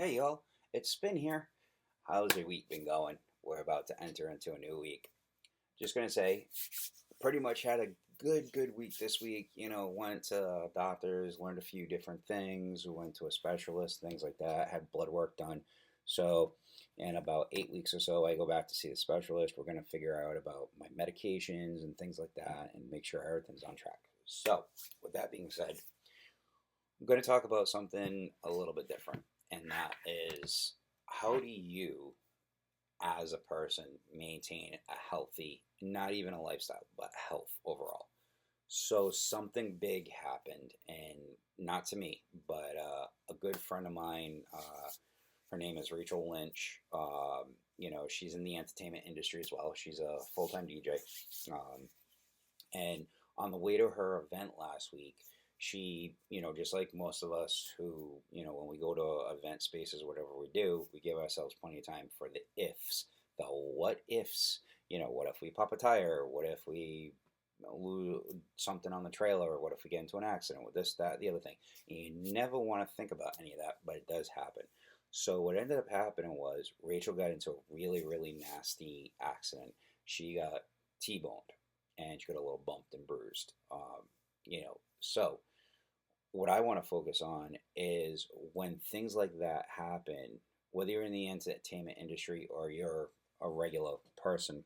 Hey y'all, it's Spin here. How's your week been going? We're about to enter into a new week. Just gonna say, pretty much had a good week this week. Went to doctors, learned a few different things, went to a specialist, things like that, had blood work done. So, in about 8 weeks or so, I go back to see the specialist. We're gonna figure out about my medications and things like that and make sure everything's on track. So, with that being said, I'm going to talk about something a little bit different, and that is how do you, as a person, maintain a healthy, not even a lifestyle, but health overall? So, something big happened, and not to me, but a good friend of mine, her name is Rachel Lynch. She's in the entertainment industry as well. She's a full time DJ. Um, and on the way to her event last week, she, just like most of us who, when we go to event spaces, whatever we do, we give ourselves plenty of time for the ifs, the what ifs. What if we pop a tire? What if we lose something on the trailer? What if we get into an accident with this, that, the other thing? And you never want to think about any of that, but it does happen. So what ended up happening was Rachel got into a really, really nasty accident. She got T-boned and she got a little bumped and bruised. So what I want to focus on is when things like that happen, whether you're in the entertainment industry or you're a regular person,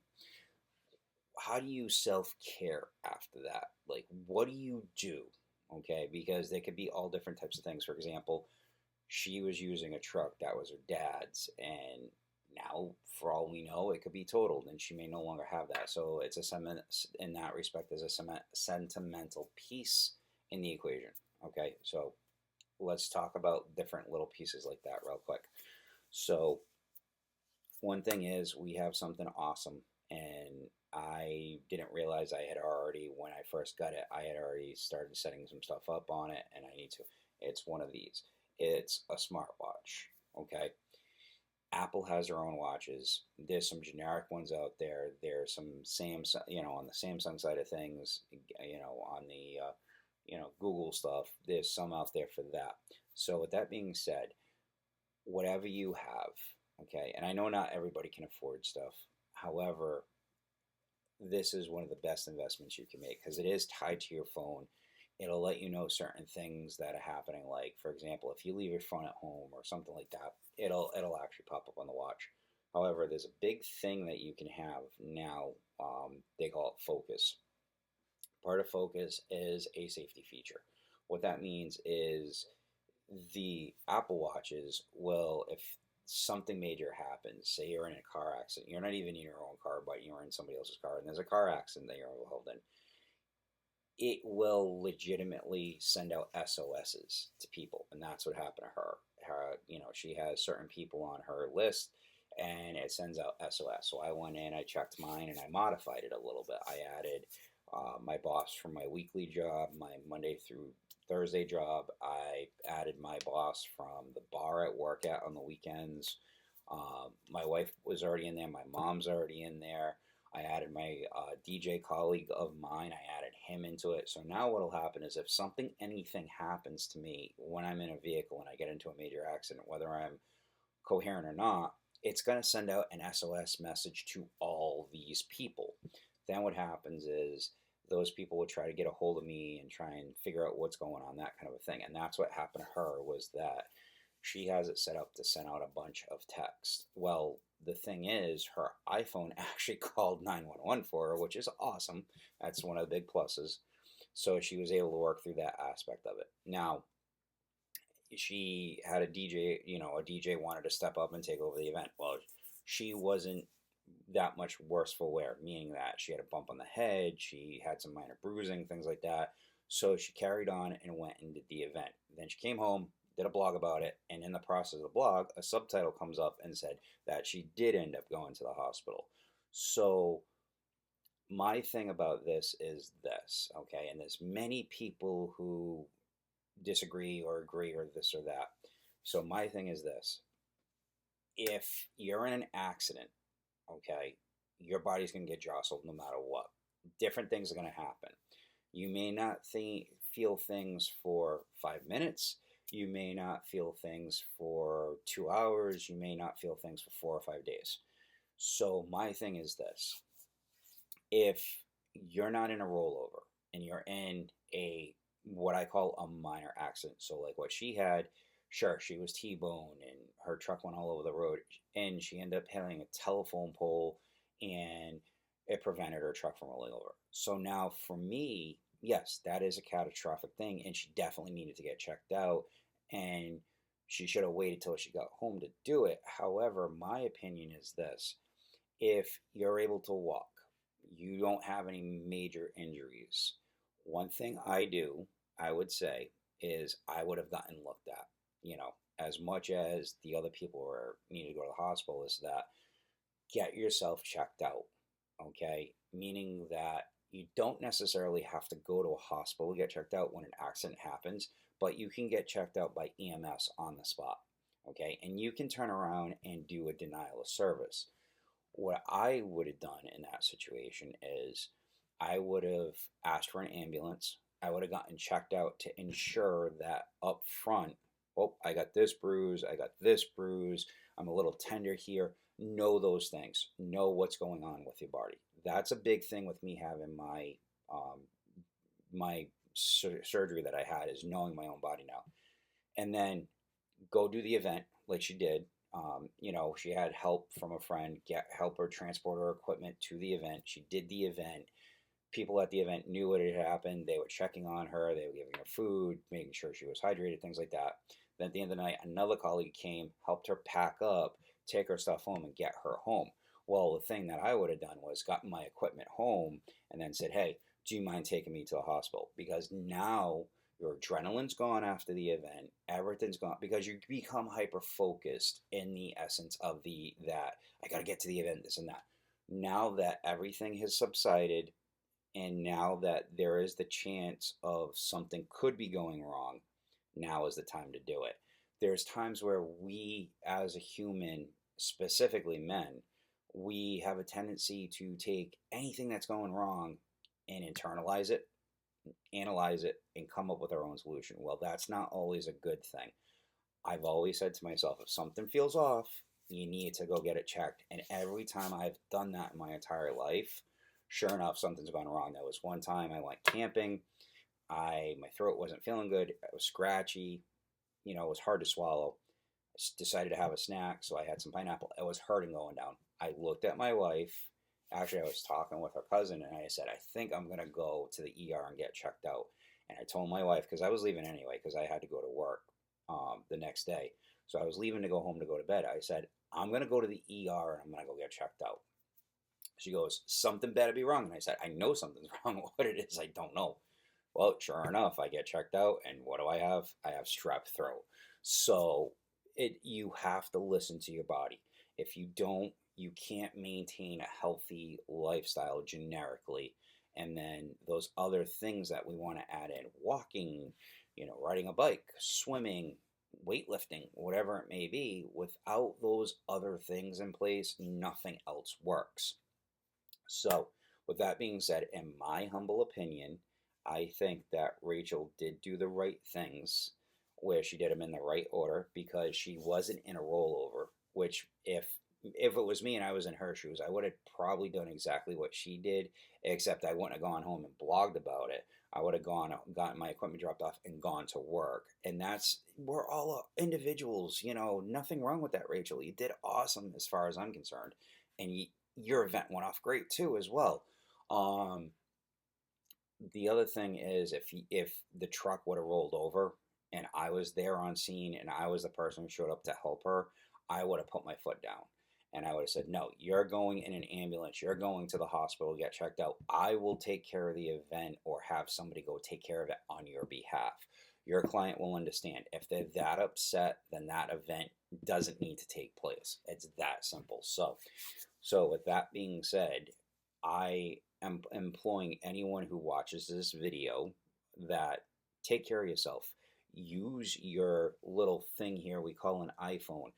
how do you self care after that? Like, what do you do? Okay, because they could be all different types of things. For example, she was using a truck that was her dad's, and now, for all we know, it could be totaled, and she may no longer have that. So it's in that respect, there's a sentimental piece in the equation. Okay, so let's talk about different little pieces like that real quick. So one thing is we have something awesome, and I didn't realize I had already, when I first got it, I had already started setting some stuff up on it, and I need to. It's one of these. It's a smartwatch. Okay. Apple has their own watches. There's some generic ones out there. There's some Samsung, on the Samsung side of things, on the, Google stuff. There's some out there for that. So with that being said, whatever you have, okay, and I know not everybody can afford stuff. However, this is one of the best investments you can make because it is tied to your phone. It'll let you know certain things that are happening. Like, for example, if you leave your phone at home or something like that, it'll actually pop up on the watch. However, there's a big thing that you can have now. They call it Focus. Part of Focus is a safety feature. What that means is the Apple Watches will, if something major happens, say you're in a car accident, you're not even in your own car, but you're in somebody else's car, and there's a car accident that you're involved in, it will legitimately send out SOSs to people, and that's what happened to her. She has certain people on her list, and it sends out SOS. So I went in, I checked mine, and I modified it a little bit. I added my boss from my weekly job, my Monday through Thursday job. I added my boss from the bar at work at on the weekends. My wife was already in there. My mom's already in there. I added my DJ colleague of mine. I added him into it. So now what will happen is if anything happens to me when I'm in a vehicle and I get into a major accident, whether I'm coherent or not, it's going to send out an SOS message to all these people. Then what happens is those people will try to get a hold of me and try and figure out what's going on, that kind of a thing. And that's what happened to her, was that she has it set up to send out a bunch of text. Well, the thing is, her iPhone actually called 911 for her, which is awesome. That's one of the big pluses. So she was able to work through that aspect of it. Now, she had a DJ, a DJ wanted to step up and take over the event. Well, she wasn't that much worse for wear, meaning that she had a bump on the head, she had some minor bruising, things like that. So she carried on and went and did the event. Then she came home, did a blog about it, and in the process of the blog, a subtitle comes up and said that she did end up going to the hospital. So my thing about this is this, okay, and there's many people who disagree or agree or this or that. So my thing is this: if you're in an accident, okay, your body's going to get jostled no matter what. Different things are going to happen. You may not feel things for 5 minutes. You may not feel things for 2 hours. You may not feel things for 4 or 5 days. So my thing is this: if you're not in a rollover and you're in a what I call a minor accident, so like what she had, sure, she was T-boned and her truck went all over the road, and she ended up hitting a telephone pole, and it prevented her truck from rolling over. So now for me, yes, that is a catastrophic thing, and she definitely needed to get checked out, and she should have waited till she got home to do it. However, my opinion is this: if you're able to walk, you don't have any major injuries. One thing I would say, is I would have gotten looked at. As much as the other people were needed to go to the hospital, is that get yourself checked out. Okay, meaning that you don't necessarily have to go to a hospital to get checked out when an accident happens, but you can get checked out by EMS on the spot. Okay, and you can turn around and do a denial of service. What I would have done in that situation is I would have asked for an ambulance. I would have gotten checked out to ensure that up front, oh, I got this bruise, I got this bruise, I'm a little tender here. Know those things. Know what's going on with your body. That's a big thing with me having um, my surgery that I had, is knowing my own body now. And then go do the event like she did. She had help from a friend, help her transport her equipment to the event. She did the event. People at the event knew what had happened. They were checking on her. They were giving her food, making sure she was hydrated, things like that. Then at the end of the night, another colleague came, helped her pack up, take her stuff home, and get her home. Well, the thing that I would have done was gotten my equipment home and then said, hey, do you mind taking me to the hospital? Because now your adrenaline's gone after the event, everything's gone, because you become hyper focused in the essence of the that I got to get to the event, this and that. Now that everything has subsided, and now that there is the chance of something could be going wrong, now is the time to do it. There's times where we, as a human, specifically men, we have a tendency to take anything that's going wrong and internalize it, analyze it, and come up with our own solution. Well, that's not always a good thing. I've always said to myself, if something feels off, you need to go get it checked. And every time I've done that in my entire life, sure enough, something's gone wrong. There was one time I went camping. My throat wasn't feeling good. It was scratchy. It was hard to swallow. I decided to have a snack, so I had some pineapple. It was hurting going down. I looked at my wife. Actually, I was talking with her cousin, and I said, I think I'm going to go to the ER and get checked out. And I told my wife, because I was leaving anyway, because I had to go to work the next day. So I was leaving to go home to go to bed. I said, I'm going to go to the ER and I'm going to go get checked out. She goes, something better be wrong. And I said, I know something's wrong. What it is, I don't know. Well, sure enough, I get checked out, and what do I have? I have strep throat. So you have to listen to your body. If you don't, you can't maintain a healthy lifestyle generically. And then those other things that we want to add in, walking, riding a bike, swimming, weightlifting, whatever it may be, without those other things in place, nothing else works. So, with that being said, in my humble opinion, I think that Rachel did do the right things, where she did them in the right order, because she wasn't in a rollover. Which, if it was me and I was in her shoes, I would have probably done exactly what she did, except I wouldn't have gone home and blogged about it. I would have gotten my equipment dropped off, and gone to work. And we're all individuals, nothing wrong with that, Rachel. You did awesome as far as I'm concerned. And your event went off great too, as well. Um, the other thing is, if the truck would have rolled over and I was there on scene and I was the person who showed up to help her, I would have put my foot down. And I would have said, no, you're going in an ambulance. You're going to the hospital to get checked out. I will take care of the event, or have somebody go take care of it on your behalf. Your client will understand. If they're that upset, then that event doesn't need to take place. It's that simple. So with that being said, I am employing anyone who watches this video that take care of yourself. Use your little thing here we call an iPhone.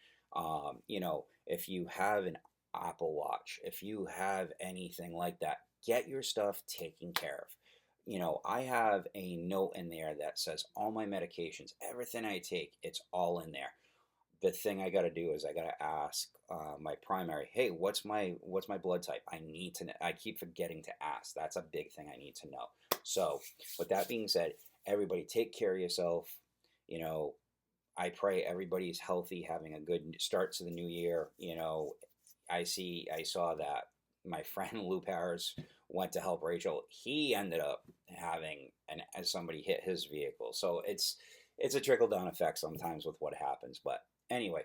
If you have an Apple Watch, if you have anything like that, get your stuff taken care of. I have a note in there that says all my medications, everything I take, it's all in there. The thing I got to do is I got to ask my primary, hey, what's my blood type? I need to know. I keep forgetting to ask. That's a big thing I need to know. So, with that being said, everybody take care of yourself. You know, I pray everybody's healthy, having a good start to the new year. I saw that my friend Lou Harris went to help Rachel. He ended up having an as somebody hit his vehicle. So it's a trickle down effect sometimes with what happens. But anyway,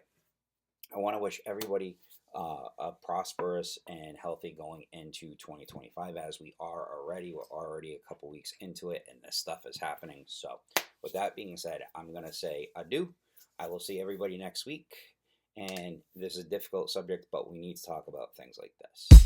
I want to wish everybody a prosperous and healthy going into 2025 as we are already. We're already a couple weeks into it and this stuff is happening. So, with that being said, I'm going to say adieu. I will see everybody next week. And this is a difficult subject, but we need to talk about things like this.